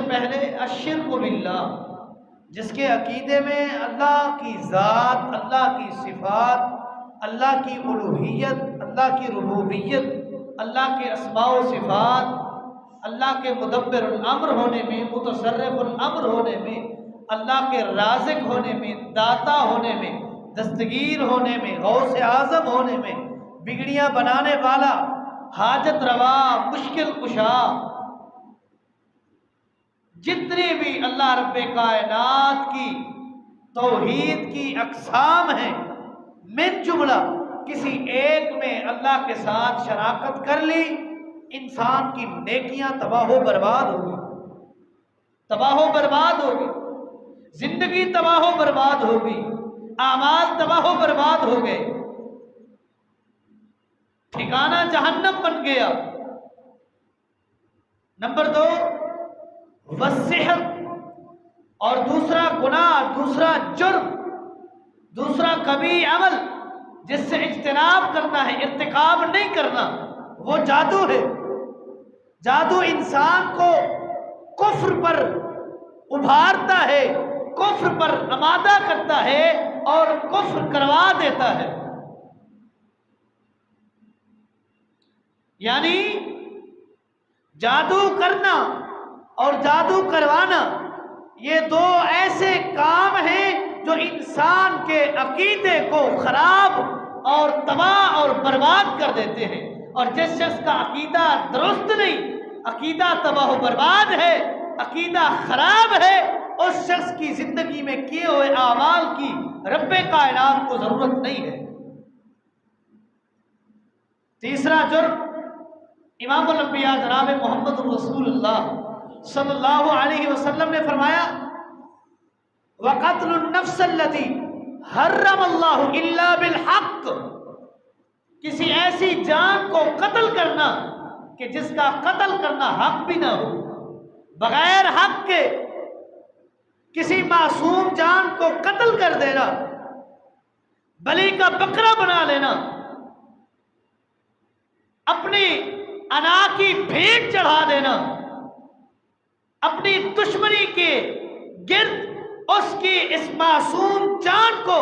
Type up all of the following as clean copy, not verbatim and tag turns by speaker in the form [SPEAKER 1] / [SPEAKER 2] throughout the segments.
[SPEAKER 1] پہلے الشرک باللہ، جس کے عقیدے میں اللہ کی ذات، اللہ کی صفات، اللہ کی الوہیت، اللہ کی ربوبیت، اللہ کے اسماء و صفات، اللہ کے مدبر الامر ہونے میں، متصرف الامر ہونے میں، اللہ کے رازق ہونے میں، داتا ہونے میں، دستگیر ہونے میں، غوث اعظم ہونے میں، بگڑیاں بنانے والا، حاجت روا، مشکل کشا، جتنے بھی اللہ رب کائنات کی توحید کی اقسام ہیں، من جملہ کسی ایک میں اللہ کے ساتھ شراکت کر لی، انسان کی نیکیاں تباہ و برباد ہوگی، تباہ و برباد ہوگی، زندگی تباہ و برباد ہوگی، اعمال تباہ و برباد ہو گئے، ٹھکانہ جہنم بن گیا۔ نمبر 2 والسحر، اور دوسرا گناہ، دوسرا جرم، دوسرا کبھی عمل جس سے اجتناب کرنا ہے، ارتکاب نہیں کرنا، وہ جادو ہے۔ جادو انسان کو کفر پر ابھارتا ہے، کفر پر آمادہ کرتا ہے اور کفر کروا دیتا ہے۔ یعنی جادو کرنا اور جادو کروانا، یہ دو ایسے کام ہیں جو انسان کے عقیدے کو خراب اور تباہ اور برباد کر دیتے ہیں، اور جس شخص کا عقیدہ درست نہیں، عقیدہ تباہ و برباد ہے، عقیدہ خراب ہے، اس شخص کی زندگی میں کیے ہوئے اعمال کی رب کائنات کو ضرورت نہیں ہے۔ تیسرا جرم، امام الانبیاء جناب محمد رسول اللہ صلی اللہ علیہ وسلم نے فرمایا وَقَتْلُ النَّفْسَ الَّتِي حَرَّمَ اللَّهُ إِلَّا بِالْحَقِّ، کسی ایسی جان کو قتل کرنا کہ جس کا قتل کرنا حق بھی نہ ہو، بغیر حق کے کسی معصوم جان کو قتل کر دینا، بلی کا بکرا بنا لینا، اپنی انا کی بھیٹ چڑھا دینا، اپنی دشمنی کے گرد اس کی اس معصوم جان کو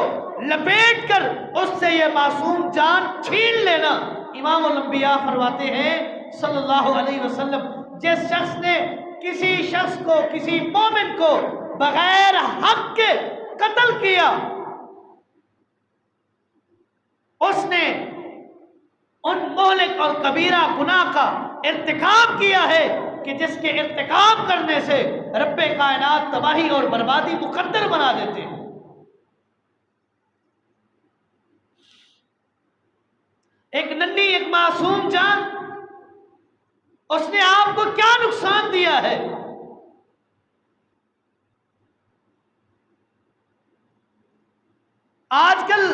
[SPEAKER 1] لپیٹ کر اس سے یہ معصوم جان چھین لینا۔ امام الانبیاء فرماتے ہیں صلی اللہ علیہ وسلم، جس شخص نے کسی شخص کو، کسی مومن کو بغیر حق کے قتل کیا، اس نے ان مہلک اور کبیرہ گناہ کا ارتکاب کیا ہے کہ جس کے ارتکاب کرنے سے رب کائنات تباہی اور بربادی مقدر بنا دیتے ہیں۔ ایک ننھی، ایک معصوم جان، اس نے آپ کو کیا نقصان دیا ہے؟ آج کل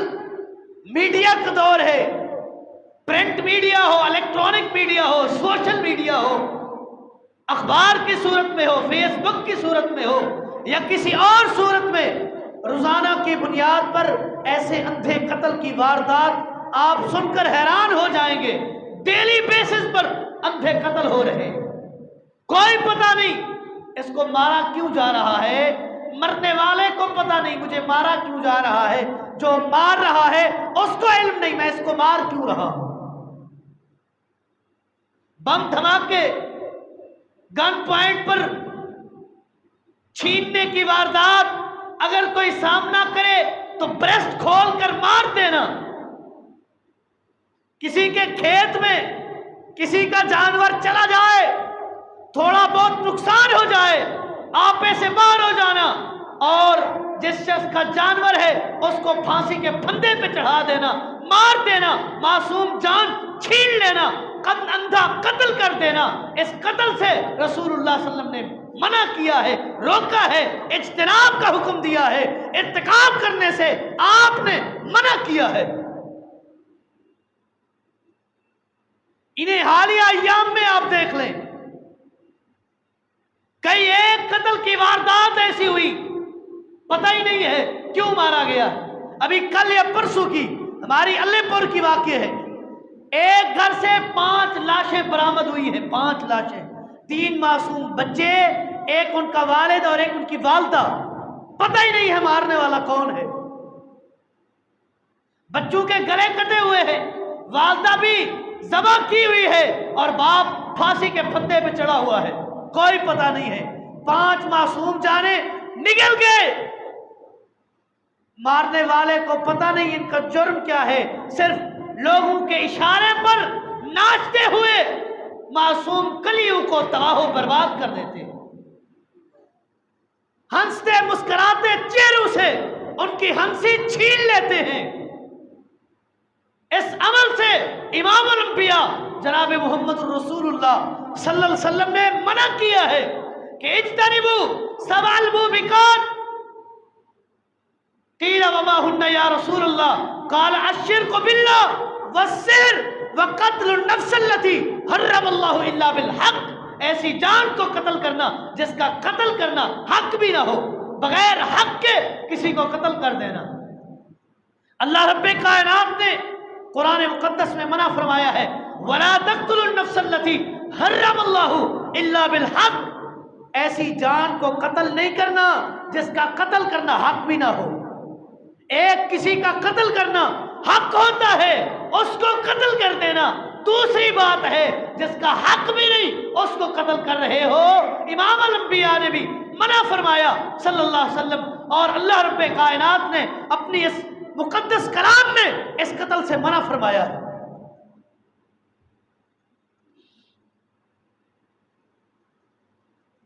[SPEAKER 1] میڈیا کا دور ہے، پرنٹ میڈیا ہو، الیکٹرانک میڈیا ہو، سوشل میڈیا ہو، اخبار کی صورت میں ہو، فیس بک کی صورت میں ہو، یا کسی اور صورت میں، روزانہ کی بنیاد پر ایسے اندھے قتل کی واردات آپ سن کر حیران ہو جائیں گے۔ ڈیلی بیسس پر اندھے قتل ہو رہے ہیں، کوئی پتہ نہیں اس کو مارا کیوں جا رہا ہے، مرنے والے کو پتہ نہیں مجھے مارا کیوں جا رہا ہے، جو مار رہا ہے اس کو علم نہیں میں اس کو مار کیوں رہا ہوں۔ بم دھماکے، گن پوائنٹ پر چھیننے کی واردات، اگر کوئی سامنا کرے تو بریسٹ کھول کر مار دینا، کسی کے کھیت میں کسی کا جانور چلا جائے، تھوڑا بہت نقصان ہو جائے، آپے سے مار ہو جانا، اور جس شخص کا جانور ہے اس کو پھانسی کے پھندے پہ چڑھا دینا، مار دینا، معصوم جان چھین لینا، اندھا قتل کر دینا۔ اس قتل سے رسول اللہ صلی اللہ علیہ وسلم نے منع کیا ہے، روکا ہے، اجتناب کا حکم دیا ہے، ارتکاب کرنے سے آپ نے منع کیا ہے۔ انہیں حالیہ ایام میں آپ دیکھ لیں، کئی ایک قتل کی واردات ایسی ہوئی، پتہ ہی نہیں ہے کیوں مارا گیا۔ ابھی کل یا پرسوں کی ہماری علی پور کی واقعہ ہے، ایک گھر سے 5 لاشیں برآمد ہوئی ہیں، 5 لاشیں، 3 معصوم بچے، ایک ان کا والد اور ایک ان کی والدہ، پتہ ہی نہیں ہے مارنے والا کون ہے۔ بچوں کے گلے کٹے ہوئے ہیں، والدہ بھی ذبح کی ہوئی ہے اور باپ پھانسی کے پھندے پہ چڑھا ہوا ہے، کوئی پتہ نہیں ہے۔ 5 معصوم جانیں نگل گئے، مارنے والے کو پتہ نہیں ان کا جرم کیا ہے، صرف لوگوں کے اشارے پر ناچتے ہوئے معصوم کلیوں کو تباہ و برباد کر دیتے، ہنستے مسکراتے چہروں سے ان کی ہنسی چھین لیتے ہیں۔ اس عمل سے امام الانبیاء جناب محمد رسول اللہ صلی اللہ علیہ وسلم نے منع کیا ہے کہ اجتنبوا 7 الموبقات۔ قیل وما ہن یا رسول اللہ؟ قال الشرک باللہ والسحر وقتل النفس التي حرم اللہ الا بالحق۔ ایسی جان کو قتل کرنا جس کا قتل کرنا حق بھی نہ ہو، بغیر حق کے کسی کو قتل کر دینا۔ اللہ رب کائنات نے قرآن مقدس میں منع فرمایا ہے وَلَا تَقْتُلُوا النَّفْسَ الَّتِي حَرَّمَ اللَّهُ إِلَّا بِالْحَقِّ۔ ایسی جان کو قتل نہیں کرنا جس کا قتل کرنا حق بھی نہ ہو۔ ایک کسی کا قتل کرنا حق ہوتا ہے، اس کو قتل کر دینا دوسری بات ہے، جس کا حق بھی نہیں اس کو قتل کر رہے ہو۔ امام الانبیاء نے بھی منع فرمایا صلی اللہ علیہ وسلم، اور اللہ رب کائنات نے اپنی اس مقدس کلام میں اس قتل سے منع فرمایا ہے۔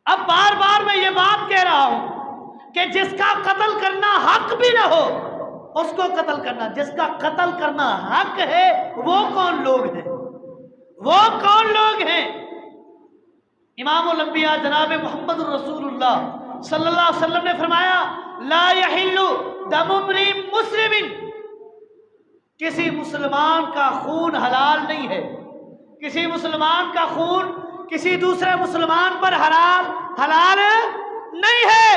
[SPEAKER 1] اب بار بار میں یہ بات کہہ رہا ہوں کہ جس کا قتل کرنا حق بھی نہ ہو اس کو قتل کرنا، جس کا قتل کرنا حق ہے وہ کون لوگ ہیں؟ وہ کون لوگ ہیں؟ امام الانبیاء جناب محمد رسول اللہ صلی اللہ علیہ وسلم نے فرمایا لا یحل دم امرئ مسلم، کسی مسلمان کا خون حلال نہیں ہے، کسی مسلمان کا خون کسی دوسرے مسلمان پر حلال نہیں ہے۔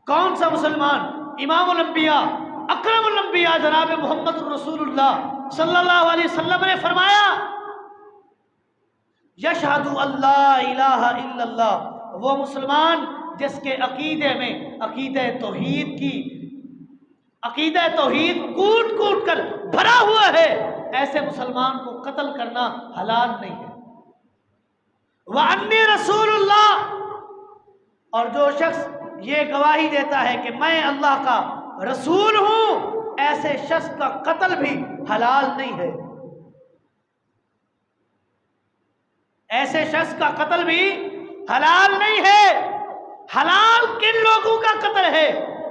[SPEAKER 1] کون سا مسلمان؟ امام الانبیاء اکرم الانبیاء جناب محمد رسول اللہ صلی اللہ علیہ وسلم نے فرمایا یشہد اللہ الہ الا اللہ، وہ مسلمان جس کے عقیدے میں عقیدہ توحید کوٹ کوٹ کر بھرا ہوا ہے، ایسے مسلمان کو قتل کرنا حلال نہیں ہے۔ وَأَنِّي رسول اللہ، اور جو شخص یہ گواہی دیتا ہے کہ میں اللہ کا رسول ہوں، ایسے شخص کا قتل بھی حلال نہیں ہے۔ ایسے شخص کا قتل بھی حلال نہیں ہے۔ حلال کن لوگوں کا قتل ہے؟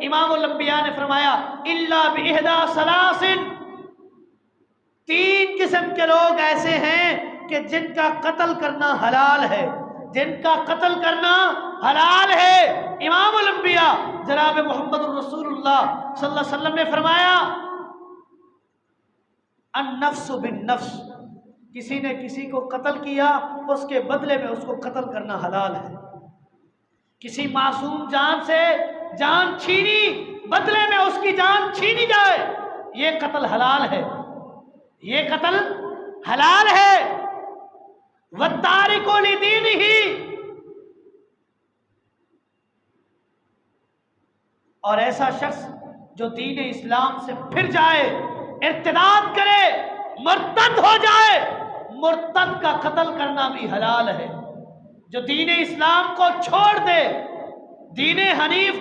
[SPEAKER 1] امام الانبیاء نے فرمایا الا باحدى ثلاث، 3 قسم کے لوگ ایسے ہیں کہ جن کا قتل کرنا حلال ہے، جن کا قتل کرنا حلال ہے۔ امام الانبیاء جناب محمد رسول اللہ صلی اللہ علیہ وسلم نے فرمایا النفس بالنفس، کسی نے کسی کو قتل کیا اس کے بدلے میں اس کو قتل کرنا حلال ہے۔ کسی معصوم جان سے جان چھینی، بدلے میں اس کی جان چھینی جائے، یہ قتل حلال ہے، یہ قتل حلال ہے۔ وَالتَّارِكُ لِدِينِهِ، اور ایسا شخص جو دین اسلام سے پھر جائے، ارتداد کرے، مرتد ہو جائے، مرتد کا قتل کرنا بھی حلال ہے۔ جو دین اسلام کو چھوڑ دے، دین حنیف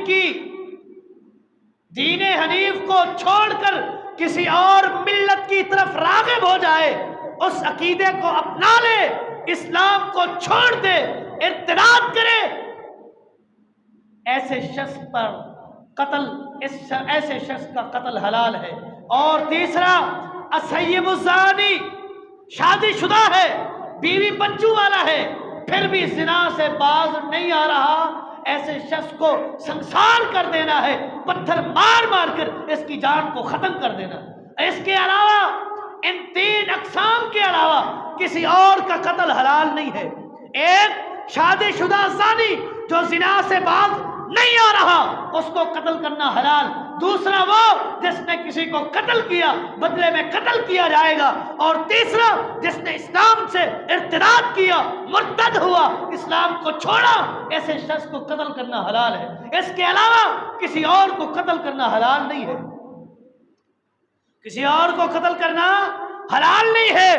[SPEAKER 1] کو چھوڑ کر کسی اور ملت کی طرف راغب ہو جائے، اس عقیدے کو اپنا لے، اسلام کو چھوڑ دے، ارتداد کرے، ایسے شخص پر قتل، ایسے شخص کا قتل حلال ہے۔ اور تیسرا السیب الزانی، شادی شدہ ہے، بیوی بچوں والا ہے، پھر بھی زنا سے باز نہیں آ رہا، ایسے شخص کو سنسار کر دینا ہے، پتھر مار مار کر اس کی جان کو ختم کر دینا۔ اس کے علاوہ ان 3 اقسام کے علاوہ کسی اور کا قتل حلال نہیں ہے۔ ایک شادی شدہ زانی جو زنا سے باز نہیں آ رہا اس کو قتل کرنا حلال، دوسرا وہ جس نے کسی کو قتل کیا بدلے میں قتل کیا جائے گا، اور تیسرا جس نے اسلام سے ارتداد کیا، مرتد ہوا، اسلام کو چھوڑا، ایسے شخص کو قتل کرنا حلال ہے۔ اس کے علاوہ کسی اور کو قتل کرنا حلال نہیں ہے، کسی اور کو قتل کرنا حلال نہیں ہے۔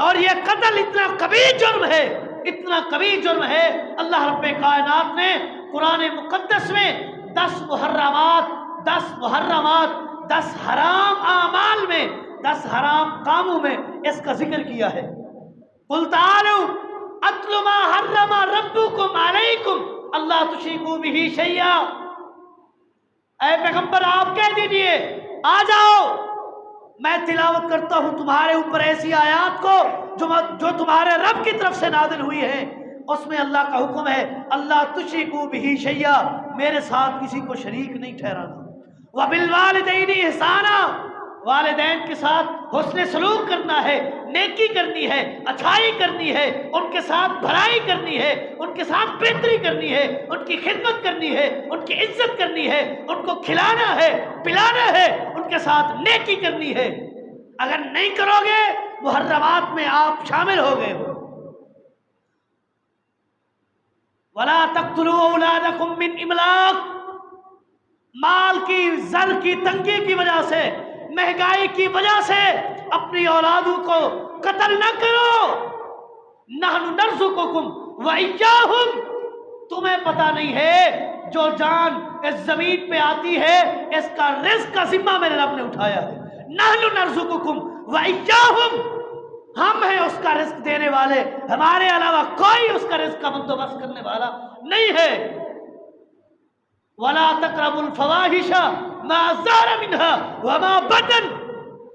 [SPEAKER 1] اور یہ قتل اتنا کبیر جرم ہے، اتنا کبیر جرم ہے، اللہ رب کائنات نے قرآن مقدس میں 10 محرمات 10 حرام اعمال میں 10 حرام کاموں میں اس کا ذکر کیا ہے۔ قل تعالوا اتل ما حرم ربکم علیکم اللہ تشرکوا بہ شیئا، اے پیغمبر آپ کہہ دیجئے آ جاؤ، میں تلاوت کرتا ہوں تمہارے اوپر ایسی آیات کو جو تمہارے رب کی طرف سے نازل ہوئی ہے، اس میں اللہ کا حکم ہے اللہ تشرکوا بہ شیئا، میرے ساتھ کسی کو شریک نہیں ٹھہرانا، وبالوالدین احسانا، والدین کے ساتھ حسن سلوک کرنا ہے، نیکی کرنی ہے، اچھائی کرنی ہے، ان کے ساتھ بھلائی کرنی ہے، ان کے ساتھ بہتری کرنی ہے، ان کی خدمت کرنی ہے، ان کی عزت کرنی ہے، ان کو کھلانا ہے، پلانا ہے، ان کے ساتھ نیکی کرنی ہے۔ اگر نہیں کرو گے محرمات میں آپ شامل ہو گئے ہو۔ وَلَا تَقْتُلُوا أَوْلَادَكُمْ مِنْ إِمْلَاقٍ، مال کی زر کی تنگی کی وجہ سے، مہنگائی کی وجہ سے اپنی اولادوں کو قتل نہ کرو۔ نحن نرزقکم وإیاہم، تمہیں پتہ نہیں ہے جو جان اس زمین پہ آتی ہے اس کا رزق کا ذمہ میرے رب نے اٹھایا ہے۔ نحن نرزقکم وإیاہم، ہم ہیں اس کا رزق دینے والے، ہمارے علاوہ کوئی اس کا رزق کا بندوبست کرنے والا نہیں ہے۔ وَلَا تَقْرَبُوا الْفَوَاحِشَ مَا ظَهَرَ مِنْهَا وَمَا بَطَنَ،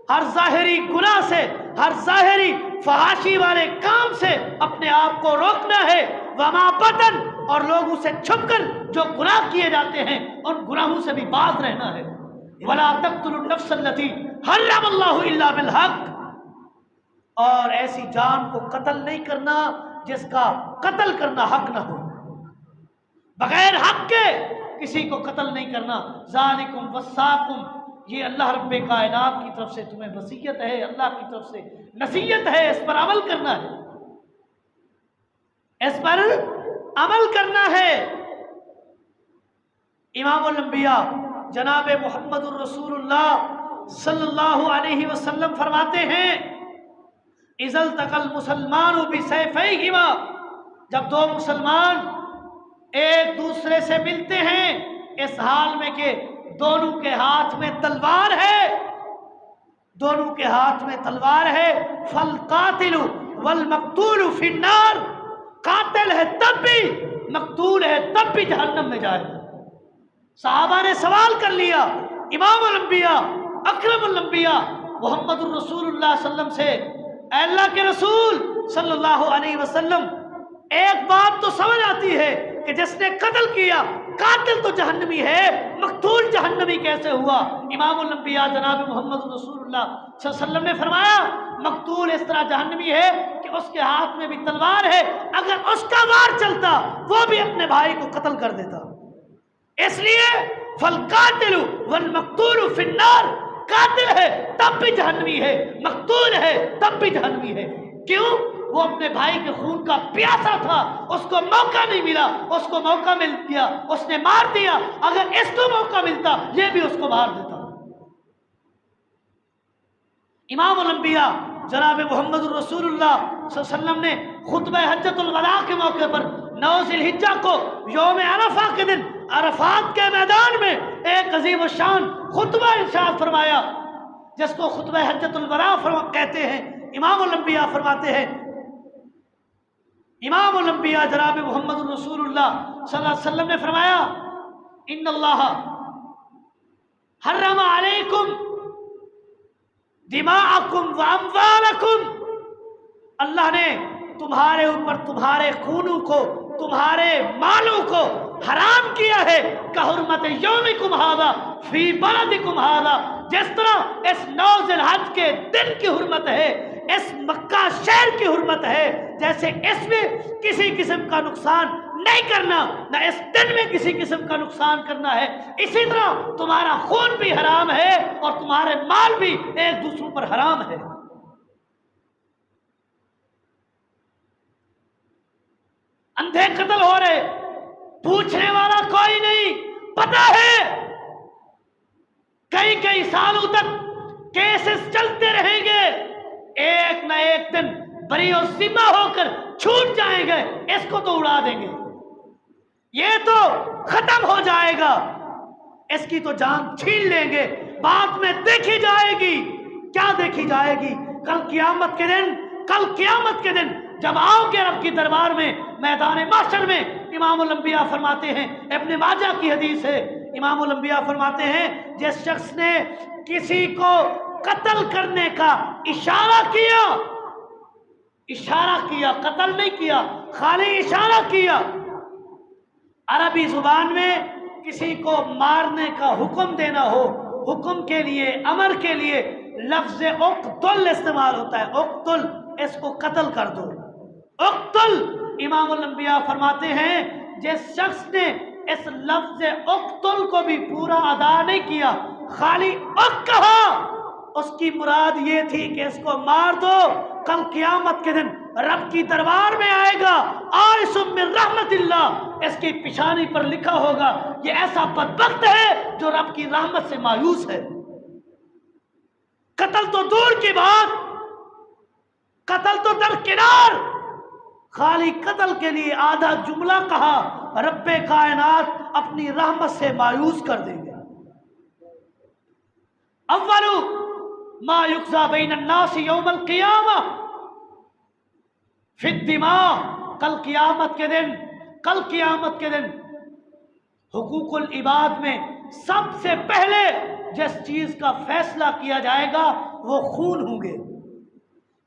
[SPEAKER 1] ہر ظاہری گناہ سے، ہر ظاہری فحاشی والے کام سے اپنے آپ کو روکنا ہے، وَمَا بَطَنَ، اور لوگوں سے چھپ کر جو گناہ کیے جاتے ہیں ان گناہوں سے بھی باز رہنا ہے۔ وَلَا تَقْتُلُوا النَّفْسَ الَّتِي حَرَّمَ اللَّهُ إِلَّا بِالْحَقِّ، اور ایسی جان کو قتل نہیں کرنا جس کا قتل کرنا حق نہ ہو، بغیر حق کے کسی کو قتل نہیں کرنا۔ ذالکم وصاکم، یہ اللہ رب کائنات کی طرف سے تمہیں وصیت ہے، اللہ کی طرف سے نصیحت ہے، اس پر عمل کرنا ہے، اس پر عمل کرنا ہے۔ امام الانبیاء جناب محمد الرسول اللہ صلی اللہ علیہ وسلم فرماتے ہیں اذا التقى المسلمان بسيفيهما، جب دو مسلمان ایک دوسرے سے ملتے ہیں اس حال میں کہ دونوں کے ہاتھ میں تلوار ہے، دونوں کے ہاتھ میں تلوار ہے، فالقاتل والمقتول فی النار، قاتل ہے تب بھی، مقتول ہے تب بھی جہنم میں جائے گا۔ صحابہ نے سوال کر لیا امام الانبیاء اکرم الانبیاء محمد الرسول اللہ صلی اللہ علیہ وسلم سے، اے اللہ کے رسول صلی اللہ علیہ وسلم، ایک بات تو سمجھ آتی ہے کہ جس نے قتل کیا قاتل تو جہنمی ہے، مقتول جہنمی کیسے ہوا؟ امام الانبیاء جناب محمد رسول اللہ صلی اللہ علیہ وسلم نے فرمایا مقتول اس طرح جہنمی ہے کہ اس کے ہاتھ میں بھی تلوار ہے، اگر اس کا وار چلتا وہ بھی اپنے بھائی کو قتل کر دیتا۔ اس لیے فالقاتل والمقتول فی النار، قاتل ہے تب بھی جہنمی ہے، مقتول ہے تب بھی جہنمی ہے۔ کیوں؟ وہ اپنے بھائی کے خون کا پیاسا تھا، اس کو موقع نہیں ملا، اس کو موقع مل گیا اس نے مار دیا، اگر اس کو موقع ملتا یہ بھی اس کو مار دیتا۔ امام الانبیاء جناب محمد الرسول اللہ صلی اللہ علیہ وسلم نے خطبہ حجۃ الوداع کے موقع پر 9 ذی الحجہ کو یوم عرفہ کے دن عرفات کے میدان میں ایک عظیم الشان خطبہ ارشاد فرمایا جس کو خطبہ حجۃ الوداع کہتے ہیں۔ امام الانبیاء فرماتے ہیں، امام الانبیاء جناب محمد الرسول اللہ صلی اللہ علیہ وسلم نے فرمایا ان اللہ حرم علیکم دماءکم واموالکم، اللہ نے تمہارے اوپر تمہارے خونوں کو، تمہارے مالوں کو حرام کیا ہے کحرمت یومکم ھذا فی بلدکم ھذا، جس طرح اس 9 ذی الحجہ کے دن کی حرمت ہے اس مکہ شہر کی حرمت ہے، جیسے اس میں کسی قسم کا نقصان نہیں کرنا، نہ اس دن میں کسی قسم کا نقصان کرنا ہے، اسی طرح تمہارا خون بھی حرام ہے اور تمہارے مال بھی ایک دوسروں پر حرام ہے۔ اندھے قتل ہو رہے، پوچھنے والا کوئی نہیں، پتہ ہے کئی سالوں تک کیسز چلتے رہیں گے، ایک نہ ایک دن بری و ذمہ ہو کر چھوٹ جائیں گے، اس کو تو اڑا دیں گے، یہ تو ختم ہو جائے گا، اس کی تو جان چھین لیں گے، بعد میں دیکھی جائے گی۔ کیا دیکھی جائے گی؟ کل قیامت کے دن جب آؤ گے رب کی دربار میں، میدان محشر میں، امام الانبیاء فرماتے ہیں، ابن ماجہ کی حدیث ہے، امام الانبیاء فرماتے ہیں جس شخص نے کسی کو قتل کرنے کا اشارہ کیا، قتل نہیں کیا، خالی اشارہ کیا، عربی زبان میں کسی کو مارنے کا حکم دینا ہو، حکم کے لیے، امر کے لیے لفظ اقتل استعمال ہوتا ہے، اقتل، اس کو قتل کر دو، اقتل۔ امام الانبیاء فرماتے ہیں جس شخص نے اس لفظ اقتل کو بھی پورا ادا نہیں کیا، خالی اق کہا، اس کی مراد یہ تھی کہ اس کو مار دو، کل قیامت کے دن رب کی دربار میں آئے گا، عارض من رحمت اللہ، اس کی پیشانی پر لکھا ہوگا یہ ایسا بدبخت ہے جو رب کی رحمت سے مایوس ہے۔ قتل تو دور کی بات، قتل تو درکنار، خالی قتل کے لیے آدھا جملہ کہا، رب کائنات اپنی رحمت سے مایوس کر دیں گے۔ اول ما یقضی بین الناس یوم القیامہ فی الدماء، کل قیامت کے دن حقوق العباد میں سب سے پہلے جس چیز کا فیصلہ کیا جائے گا وہ خون ہوں گے،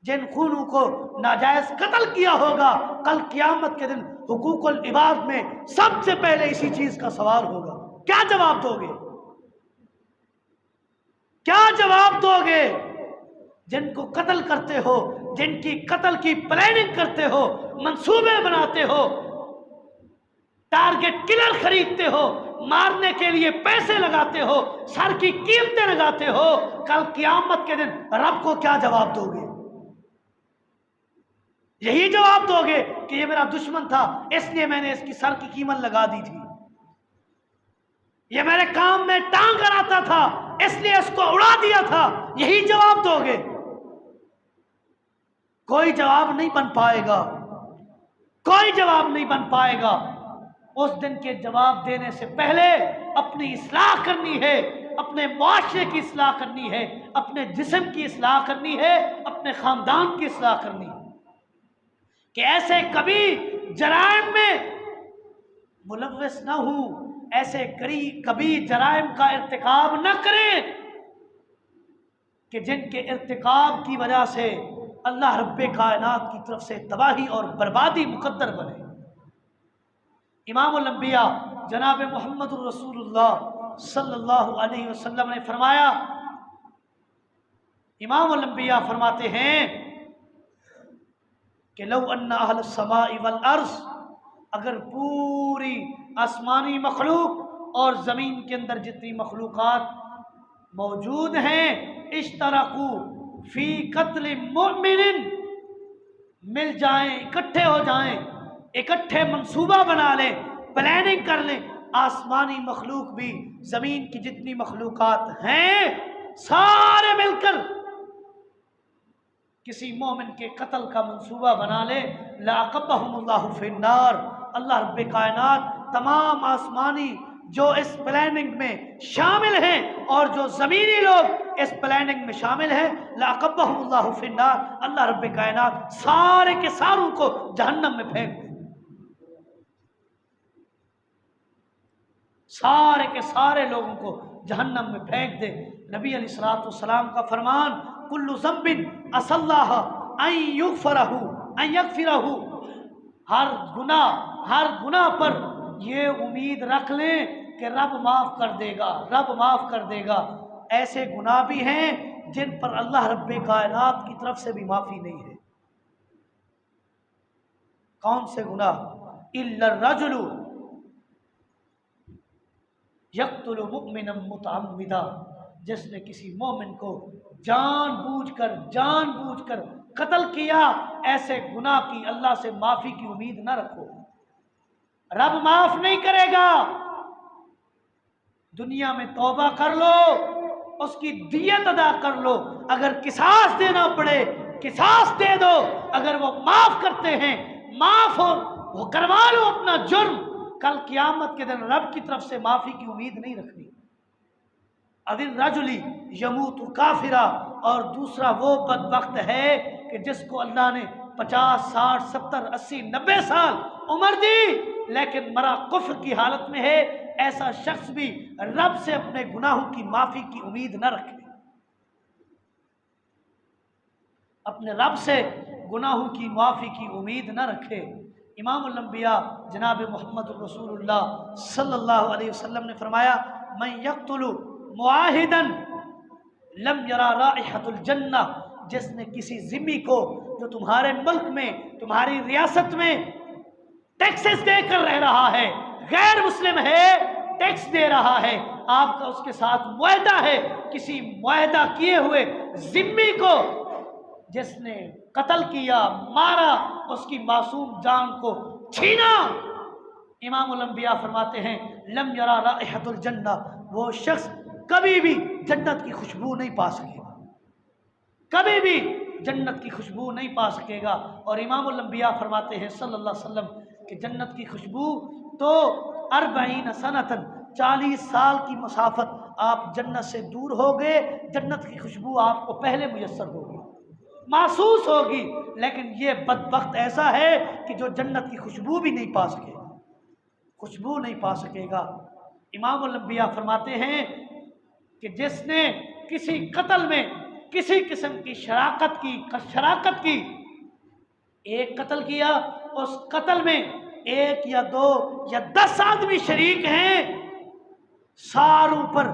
[SPEAKER 1] جن خونوں کو ناجائز قتل کیا ہوگا، کل قیامت کے دن حقوق العباد میں سب سے پہلے اسی چیز کا سوال ہوگا۔ کیا جواب دو گے؟ کیا جواب دو گے؟ جن کو قتل کرتے ہو، جن کی قتل کی پلاننگ کرتے ہو، منصوبے بناتے ہو، ٹارگٹ کلر خریدتے ہو، مارنے کے لیے پیسے لگاتے ہو، سر کی قیمتیں لگاتے ہو، کل قیامت کے دن رب کو کیا جواب دو گے؟ یہی جواب دو گے کہ یہ میرا دشمن تھا، اس لیے میں نے اس کی سر کی قیمت لگا دی تھی، یہ میرے کام میں ٹانگ کراتا تھا اس لیے اس کو اڑا دیا تھا، یہی جواب دو گے؟ کوئی جواب نہیں بن پائے گا، کوئی جواب نہیں بن پائے گا۔ اس دن کے جواب دینے سے پہلے اپنی اصلاح کرنی ہے، اپنے معاشرے کی اصلاح کرنی ہے، اپنے جسم کی اصلاح کرنی ہے، اپنے خاندان کی اصلاح کرنی ہے، کہ ایسے کبھی جرائم میں ملوث نہ ہوں، ایسے کبھی جرائم کا ارتکاب نہ کریں کہ جن کے ارتکاب کی وجہ سے اللہ رب کائنات کی طرف سے تباہی اور بربادی مقدر بنے۔ امام الانبیاء جناب محمد الرسول اللہ صلی اللہ علیہ وسلم نے فرمایا، امام الانبیاء فرماتے ہیں کہ لو ان اہل السماء والارض، اگر پوری آسمانی مخلوق اور زمین کے اندر جتنی مخلوقات موجود ہیں، اشترکوا فی قتل مؤمن، مل جائیں، اکٹھے ہو جائیں، اکٹھے منصوبہ بنا لیں، پلاننگ کر لیں، آسمانی مخلوق بھی، زمین کی جتنی مخلوقات ہیں سارے مل کر کسی مومن کے قتل کا منصوبہ بنا لے، لَعَقَبَّهُمُ اللَّهُ فِي النَّارِ، اللہ رب کائنات تمام آسمانی جو اس پلاننگ میں شامل ہیں اور جو زمینی لوگ اس پلاننگ میں شامل ہیں، لَعَقَبَّهُمُ اللَّهُ فِي النَّارِ، اللہ رب کائنات سارے کے ساروں کو جہنم میں پھینک دیں، سارے کے سارے لوگوں کو جہنم میں پھینک دے۔ نبی علیہ الصلوۃ والسلام کا فرمان، کل ذنب عسى اللہ ان یغفرہ، ہر گناہ پر یہ امید رکھ لیں کہ رب معاف کر دے گا، رب معاف کر دے گا۔ ایسے گناہ بھی ہیں جن پر اللہ رب کائنات کی طرف سے بھی معافی نہیں ہے۔ کون سے گناہ؟ الا الرجل یقتل مؤمنا متعمدا، جس نے کسی مومن کو جان بوجھ کر قتل کیا، ایسے گناہ کی اللہ سے معافی کی امید نہ رکھو، رب معاف نہیں کرے گا۔ دنیا میں توبہ کر لو، اس کی دیت ادا کر لو، اگر قصاص دینا پڑے قصاص دے دو، اگر وہ معاف کرتے ہیں معاف ہو وہ کروا لو اپنا جرم، کل قیامت کے دن رب کی طرف سے معافی کی امید نہیں رکھنی۔ اذن رجلی یموت کافرا، اور دوسرا وہ بدبخت ہے کہ جس کو اللہ نے 50 60 70 80 90 سال عمر دی لیکن مرا کفر کی حالت میں ہے، ایسا شخص بھی رب سے اپنے گناہوں کی معافی کی امید نہ رکھے، اپنے رب سے گناہوں کی معافی کی امید نہ رکھے۔ امام الانبیاء جناب محمد رسول اللہ صلی اللہ علیہ وسلم نے فرمایا، من یقتل معاہدا لم یرا رائحۃ الجنہ، جس نے کسی ذمی کو جو تمہارے ملک میں تمہاری ریاست میں ٹیکسز دے کر رہ رہا ہے، غیر مسلم ہے، ٹیکس دے رہا ہے، آپ کا اس کے ساتھ معاہدہ ہے، کسی معاہدہ کیے ہوئے ذمی کو جس نے قتل کیا، مارا، اس کی معصوم جان کو چھینا، امام الانبیاء فرماتے ہیں لم یرا رائحۃ الجنہ، وہ شخص کبھی بھی جنت کی خوشبو نہیں پا سکے گا، کبھی بھی جنت کی خوشبو نہیں پا سکے گا۔ اور امام الانبیاء فرماتے ہیں صلی اللہ علیہ وسلم کہ جنت کی خوشبو تو 40 سنتاً 40 سال کی مسافت آپ جنت سے دور ہو گئے، جنت کی خوشبو آپ کو پہلے میسر ہوگی، محسوس ہوگی، لیکن یہ بدبخت ایسا ہے کہ جو جنت کی خوشبو بھی نہیں پا سکے گا، خوشبو نہیں پا سکے گا۔ امام الانبیاء فرماتے ہیں کہ جس نے کسی قتل میں کسی قسم کی شراکت کی، ایک قتل کیا، اس قتل میں 1 یا 2 یا 10 آدمی شریک ہیں، ساروں پر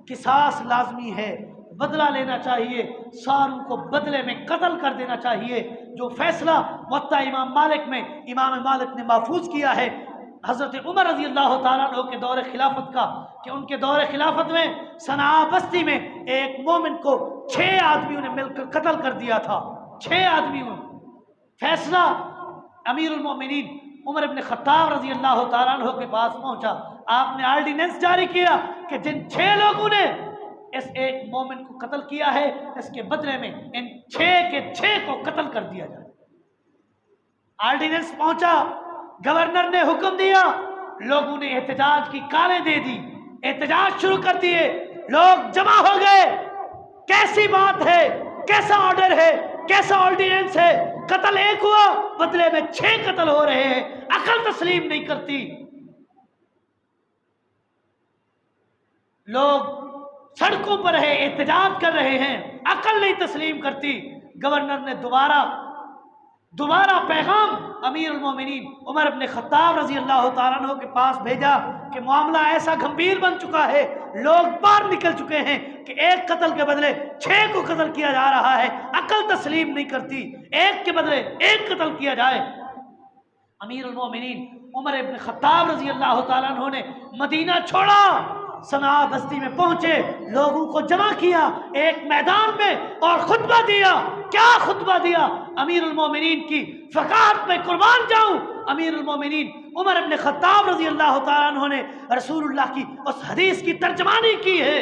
[SPEAKER 1] قصاص لازمی ہے، بدلہ لینا چاہیے، ساروں کو بدلے میں قتل کر دینا چاہیے، جو فیصلہ موطا امام مالک میں امام مالک نے محفوظ کیا ہے حضرت عمر رضی اللہ تعالیٰ عنہ کے دور خلافت کا، کہ ان کے دور خلافت میں صنعاء بستی میں ایک مومن کو 6 آدمیوں نے مل کر قتل کر دیا تھا، 6 آدمیوں۔ فیصلہ امیر المومنین عمر بن خطاب رضی اللہ تعالیٰ عنہ کے پاس پہنچا، آپ نے آرڈیننس جاری کیا کہ جن 6 لوگوں نے اس ایک مومن کو قتل کیا ہے، اس کے بدلے میں ان 6 کے 6 کو قتل کر دیا جائے۔ آرڈیننس پہنچا، گورنر نے حکم دیا، لوگوں نے احتجاج کی کالیں دے دی، احتجاج شروع کر دیے، لوگ جمع ہو گئے، کیسی بات ہے، کیسا آرڈر ہے، کیسا آرڈیننس ہے، قتل 1 ہوا، بدلے میں 6 قتل ہو رہے ہیں، عقل تسلیم نہیں کرتی۔ لوگ سڑکوں پر ہے، احتجاج کر رہے ہیں، عقل نہیں تسلیم کرتی۔ گورنر نے دوبارہ پیغام امیر المومنین عمر بن خطاب رضی اللہ تعالیٰ عنہ کے پاس بھیجا کہ معاملہ ایسا گھمبیر بن چکا ہے، لوگ باہر نکل چکے ہیں کہ 1 قتل کے بدلے 6 کو قتل کیا جا رہا ہے، عقل تسلیم نہیں کرتی، 1 کے بدلے 1 قتل کیا جائے۔ امیر المومنین عمر بن خطاب رضی اللہ تعالیٰ عنہ نے مدینہ چھوڑا، صنعاء بستی میں پہنچے، لوگوں کو جمع کیا ایک میدان میں اور خطبہ دیا۔ کیا خطبہ دیا؟ امیر المومنین کی فقاہت میں قربان جاؤں، امیر المومنین عمر بن خطاب رضی اللہ تعالیٰ عنہ نے رسول اللہ کی اس حدیث کی ترجمانی کی ہے،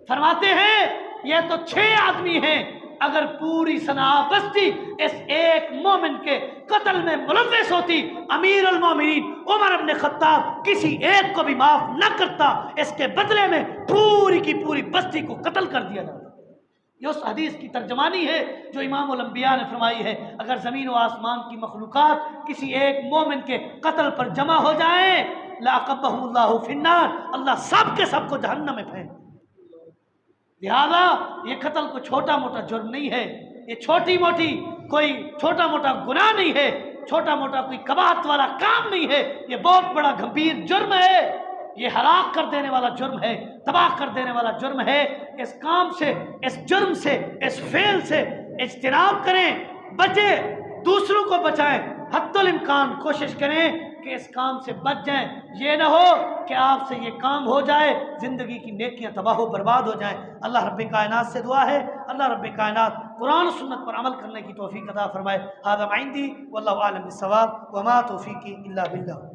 [SPEAKER 1] فرماتے ہیں یہ تو 6 آدمی ہیں، اگر پوری صنعاء بستی اس ایک مومن کے قتل میں ملوث ہوتی، امیر المومنین عمر بن خطاب کسی ایک کو بھی معاف نہ کرتا، اس کے بدلے میں پوری کی پوری بستی کو قتل کر دیا جاتا۔ یہ اس حدیث کی ترجمانی ہے جو امام الانبیاء نے فرمائی ہے، اگر زمین و آسمان کی مخلوقات کسی ایک مومن کے قتل پر جمع ہو جائیں، لَعَقَبَّهُ اللَّهُ فِي النَّارِ، اللہ سب کے سب کو جہنم میں پھینک۔ لہذا یہ قتل کو چھوٹا موٹا جرم نہیں ہے، یہ چھوٹی موٹی کوئی چھوٹا موٹا گناہ نہیں ہے، چھوٹا موٹا کوئی قباحت والا کام نہیں ہے، یہ بہت بڑا گھمبیر جرم ہے۔ یہ ہلاک کر دینے والا جرم ہے، تباہ کر دینے والا جرم ہے۔ اس کام سے، اس جرم سے، اس فعل سے اجتناب کریں، بچیں، دوسروں کو بچائیں، حتی الامکان کوشش کریں کہ اس کام سے بچ جائیں۔ یہ نہ ہو کہ آپ سے یہ کام ہو جائے، زندگی کی نیکیاں تباہ و برباد ہو جائیں۔ اللہ رب کائنات سے دعا ہے، اللہ رب کائنات قرآن و سنت پر عمل کرنے کی توفیق عطا فرمائے۔ ھذا ما عندی واللہ اعلم بالصواب وما توفیقی الا باللہ۔